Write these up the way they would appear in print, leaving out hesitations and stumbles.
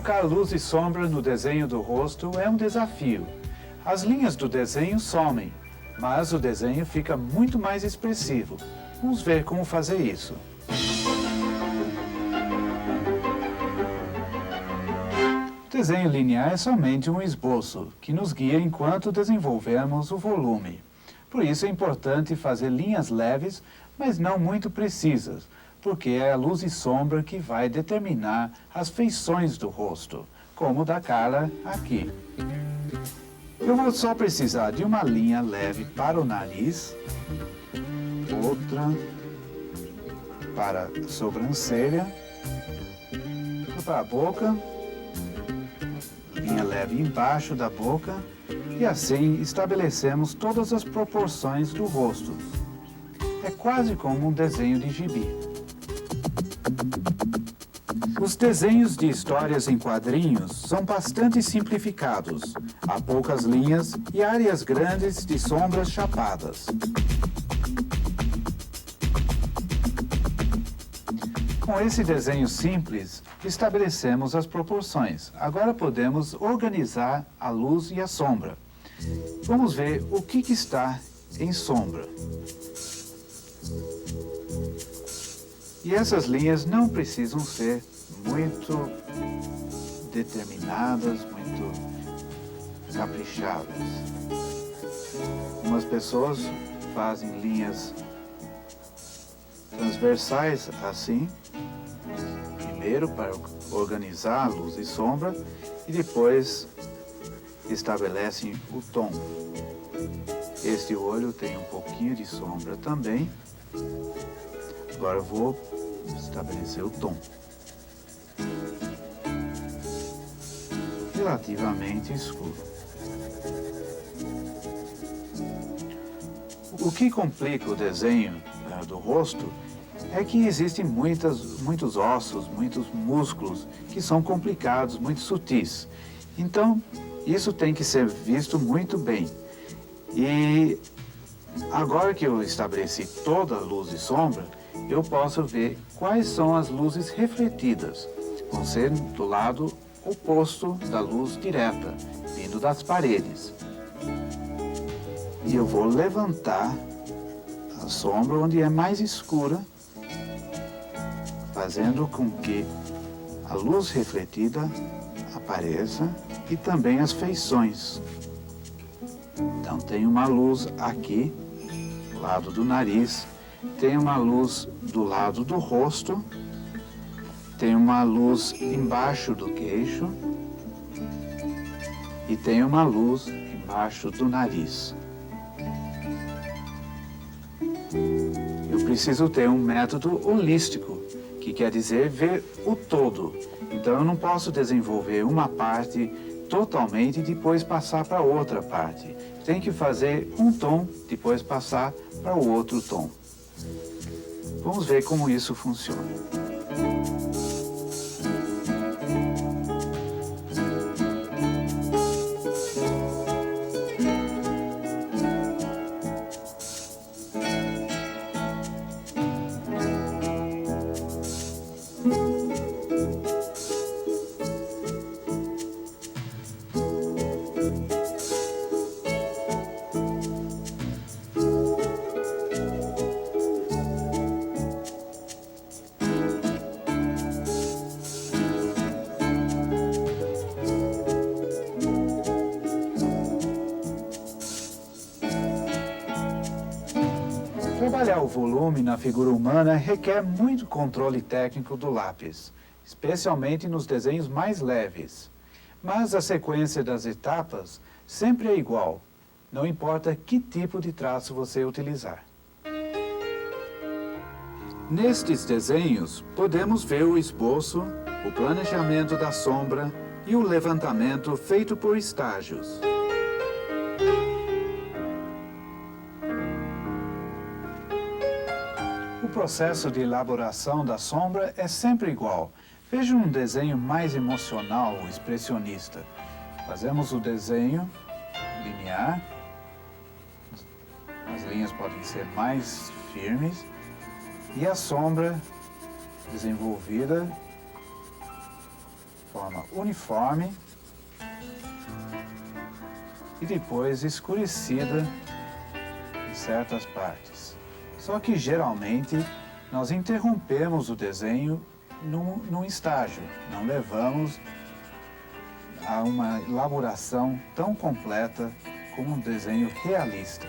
Colocar luz e sombra no desenho do rosto é um desafio. As linhas do desenho somem, mas o desenho fica muito mais expressivo. Vamos ver como fazer isso. O desenho linear é somente um esboço, que nos guia enquanto desenvolvemos o volume. Por isso é importante fazer linhas leves, mas não muito precisas, porque é a luz e sombra que vai determinar as feições do rosto, como da Carla aqui. Eu vou só precisar de uma linha leve para o nariz, outra para a sobrancelha, outra para a boca, linha leve embaixo da boca, e assim estabelecemos todas as proporções do rosto. É quase como um desenho de gibi. Os desenhos de histórias em quadrinhos são bastante simplificados. Há poucas linhas e áreas grandes de sombras chapadas. Com esse desenho simples, estabelecemos as proporções. Agora podemos organizar a luz e a sombra. Vamos ver o que está em sombra. E essas linhas não precisam ser muito determinadas, muito caprichadas. Umas pessoas fazem linhas transversais assim, primeiro para organizar a luz e sombra, e depois estabelecem o tom. Este olho tem um pouquinho de sombra também. Agora eu vou estabelecer o tom. Relativamente escuro. O que complica o desenho do rosto é que existem muitos ossos, muitos músculos que são complicados, muito sutis. Então, isso tem que ser visto muito bem. E agora que eu estabeleci toda a luz e sombra, eu posso ver quais são as luzes refletidas. Vão ser do lado oposto da luz direta, vindo das paredes. E eu vou levantar a sombra onde é mais escura, fazendo com que a luz refletida apareça e também as feições. Então tem uma luz aqui, do lado do nariz, tem uma luz do lado do rosto, tem uma luz embaixo do queixo e tem uma luz embaixo do nariz. Eu preciso ter um método holístico, que quer dizer ver o todo. Então eu não posso desenvolver uma parte totalmente e depois passar para outra parte. Tem que fazer um tom, depois passar para o outro tom. Vamos ver como isso funciona. Trabalhar o volume na figura humana requer muito controle técnico do lápis, especialmente nos desenhos mais leves. Mas a sequência das etapas sempre é igual, não importa que tipo de traço você utilizar. Nestes desenhos, podemos ver o esboço, o planejamento da sombra e o levantamento feito por estágios. O processo de elaboração da sombra é sempre igual. Veja um desenho mais emocional ou expressionista. Fazemos o desenho linear. As linhas podem ser mais firmes. E a sombra desenvolvida forma uniforme e depois escurecida em certas partes. Só que geralmente nós interrompemos o desenho num estágio, não levamos a uma elaboração tão completa como um desenho realista.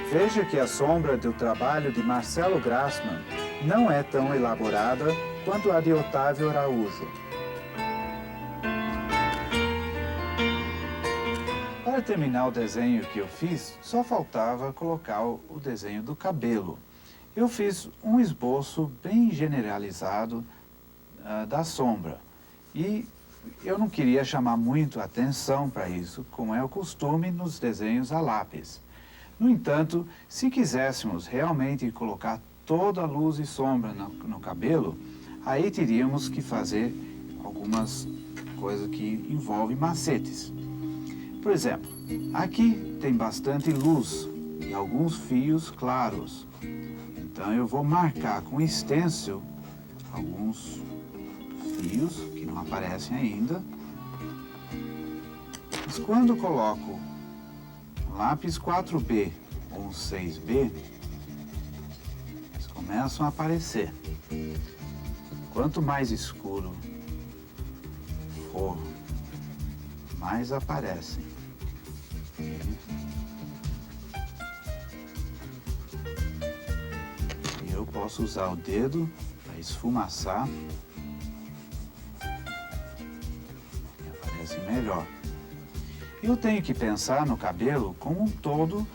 Veja que a sombra do trabalho de Marcelo Grassmann não é tão elaborada quanto a de Otávio Araújo. Para terminar o desenho que eu fiz, só faltava colocar o desenho do cabelo. Eu fiz um esboço bem generalizado da sombra e eu não queria chamar muito a atenção para isso, como é o costume nos desenhos a lápis. No entanto, se quiséssemos realmente colocar toda a luz e sombra no cabelo, aí teríamos que fazer algumas coisas que envolvem macetes. Por exemplo, aqui tem bastante luz e alguns fios claros. Então eu vou marcar com stencil alguns fios que não aparecem ainda. Mas quando coloco lápis 4B ou 6B, eles começam a aparecer. Quanto mais escuro for, mais aparecem. E eu posso usar o dedo para esfumaçar e aparece melhor. Eu tenho que pensar no cabelo como um todo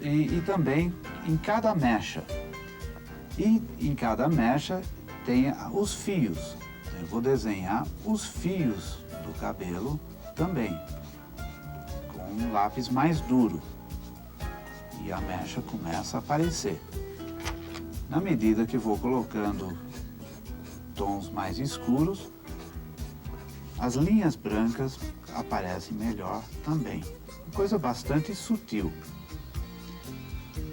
e também em cada mecha. E em cada mecha tem os fios. Então, eu vou desenhar os fios do cabelo também, com um lápis mais duro. E a mecha começa a aparecer. Na medida que vou colocando tons mais escuros, as linhas brancas aparecem melhor também. Uma coisa bastante sutil.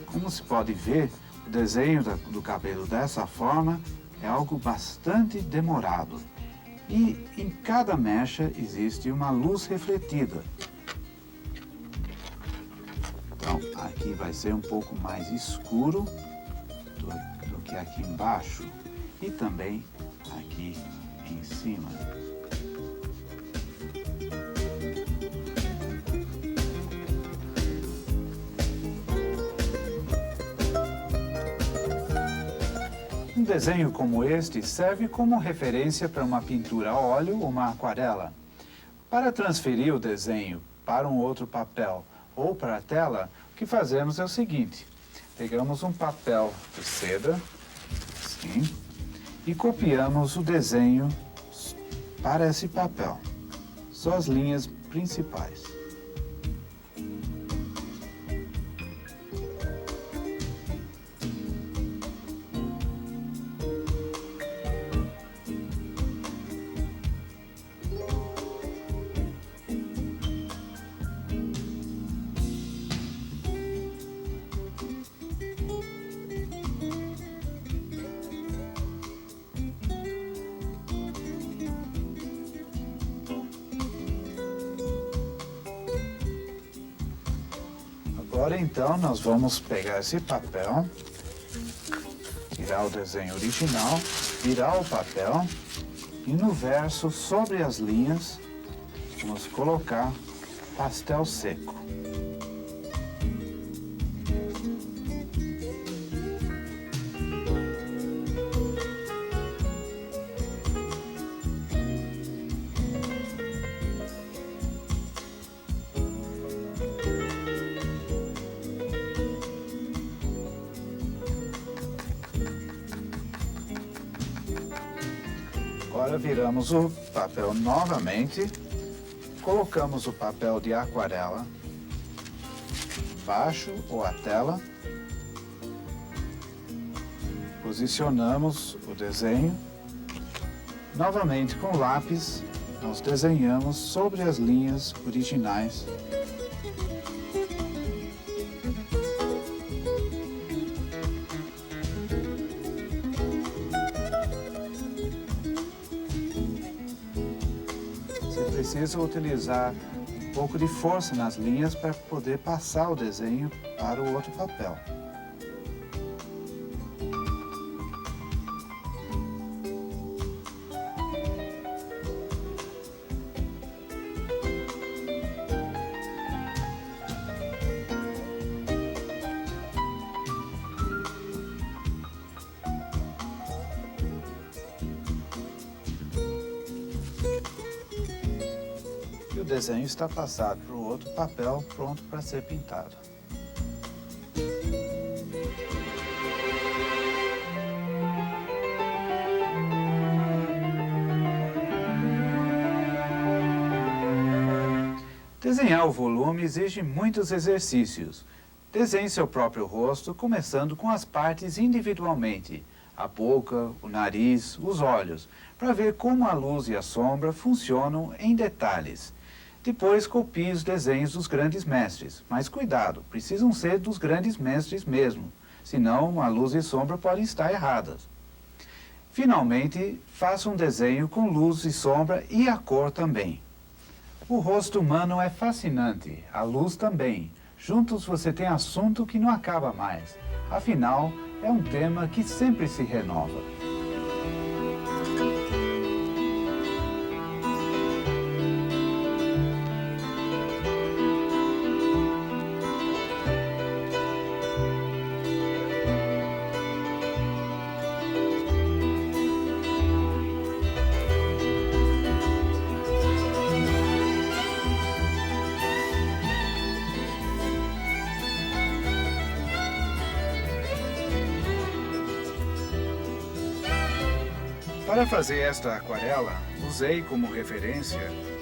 Como se pode ver, o desenho do cabelo dessa forma é algo bastante demorado. E em cada mecha existe uma luz refletida. Então, aqui vai ser um pouco mais escuro do que aqui embaixo e também aqui em cima. Um desenho como este serve como referência para uma pintura a óleo ou uma aquarela. Para transferir o desenho para um outro papel ou para a tela, o que fazemos é o seguinte: pegamos um papel de seda, assim, e copiamos o desenho para esse papel, só as linhas principais. Agora então nós vamos pegar esse papel, tirar o desenho original, virar o papel e no verso, sobre as linhas, vamos colocar pastel seco. Agora viramos o papel novamente, colocamos o papel de aquarela baixo ou a tela. Posicionamos o desenho. Novamente com o lápis, nós desenhamos sobre as linhas originais. Você precisa utilizar um pouco de força nas linhas para poder passar o desenho para o outro papel. E o desenho está passado para o outro papel, pronto para ser pintado. Desenhar o volume exige muitos exercícios. Desenhe seu próprio rosto, começando com as partes individualmente, a boca, o nariz, os olhos, para ver como a luz e a sombra funcionam em detalhes. Depois copie os desenhos dos grandes mestres, mas cuidado, precisam ser dos grandes mestres mesmo, senão a luz e sombra podem estar erradas. Finalmente, faça um desenho com luz e sombra e a cor também. O rosto humano é fascinante, a luz também. Juntos você tem assunto que não acaba mais. Afinal, é um tema que sempre se renova. Para fazer esta aquarela, usei como referência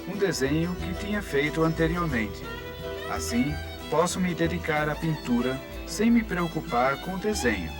um desenho que tinha feito anteriormente. Assim, posso me dedicar à pintura sem me preocupar com o desenho.